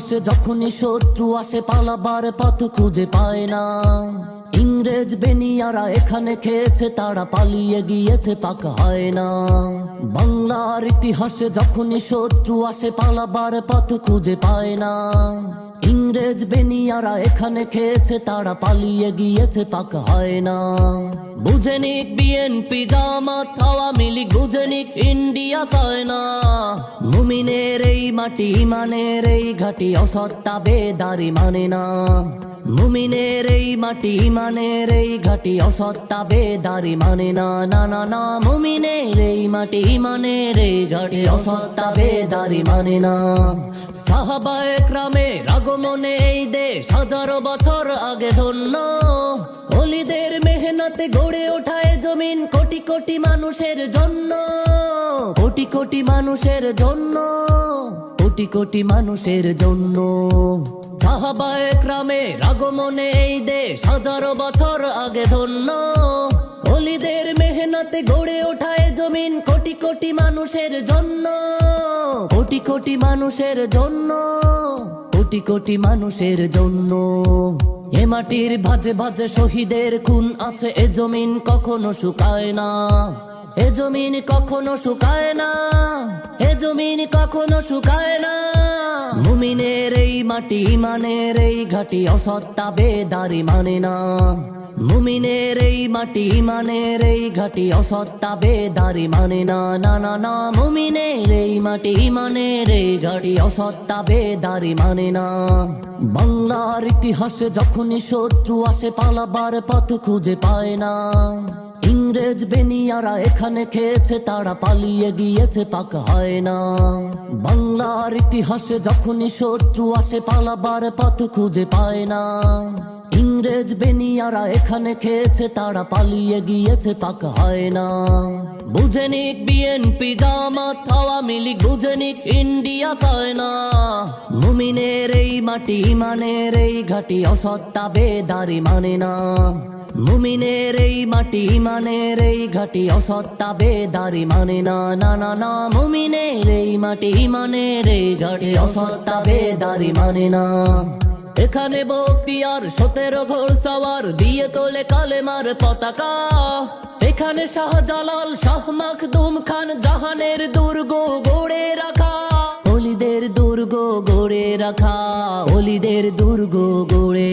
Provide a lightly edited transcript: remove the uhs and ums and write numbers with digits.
ইতিহাসে যখনই শত্রু আসে পালাবার পথ খুঁজে পায় না। ইংরেজ বেনিয়ারা এখানে খেয়েছে, তারা পালিয়ে গিয়েছে, পাক হয় না। বাংলার ইতিহাসে যখনই শত্রু আসে পালাবার পথ খুঁজে পায় না। ইংরেজ বেনিয়ারা এখানে খেয়েছে, তারা পালিয়ে গিয়েছে, পাক হয় না। বুঝেনিক বিএনপি জামাত আওয়ামী লীগ, বুঝেনিক ইন্ডিয়া চায় না। মুমিনের এই মাটি ইমানের এই ঘাটি, অসত্য বেদারি মানে না। মুমিনের এই মাটি ইমানের এই ঘাটি, অসত্য বেদারি মানে না। না না না, মুমিনের এই মাটি ইমানের এই ঘাটি, অসত্য বেদারি মানে না। সাহাবায়ে কেরামের আগমনে এই দেশ হাজারো বছর আগে ধন্য। ওলিদের মেহনতে গড়ে ওঠা এ জমিন কোটি কোটি মানুষের জন্য, কোটি কোটি মানুষের জন্য, কোটি কোটি মানুষের জন্য। সাহাবায়ে কেরামের আগমনে এই দেশ হাজারো বছর আগে ধন্য। ওলিদের মেহনতে গড়ে ওঠা এ জমিন কোটি কোটি মানুষের জন্য, কোটি কোটি মানুষের জন্য, কোটি কোটি মানুষের জন্য। এ মাটির ভাজে ভাজে শহীদের খুন আছে, এ জমিন কখনো শুকায় না। এ জমিন কখনো শুকায় না, এ জমিন কখনো শুকায় না। মুমিনের এই মাটি ইমানের এই ঘাটি, অসত্য বেদারি মানে না। মুমিনের এই মাটি ইমানের এই ঘাটি, অসত্য বেদারি মানে না। না না না, মুমিনের এই মাটি ইমানের এই ঘাটি, অসত্য বেদারি মানে না। বাংলার ইতিহাসে যখনই শত্রু আসে পালাবার পথ খুঁজে পায় না। ইংরেজ বেনিয়ারা এখানে খেয়েছে, তারা পালিয়ে গিয়েছে, পাক হয় না। বাংলার ইতিহাসে যখনই শত্রু আসে পালাবার পথ খুঁজে পায় না। ইংরেজ বেনিয়ারা এখানে খেয়েছে, তারা পালিয়ে গিয়েছে, পাক হয় না। বুঝেনিক বিএনপি জামাত আওয়ামী লীগ, বুঝেনিক ইন্ডিয়া চায় না। মুমিনের এই মাটি ইমানের এই ঘাটি, অসত্য বেদারি মানে না। মুমিনের এই মাটি ইমানের এই ঘাটি, অসত্য বেদারি মানে না। না না না, মুমিনের এই মাটি ইমানের এই ঘাটি, অসত্য বেদারি মানে না। এখানে বখতিয়ার 17 ঘোড়সওয়ার দিয়ে তোলে কালেমার পতাকা। এখানে শাহজালাল শাহ মাখদুম খান জাহানের দুর্গ গড়ে রাখা। ওলিদের দুর্গ গড়ে রাখা, ওলিদের দুর্গ গড়ে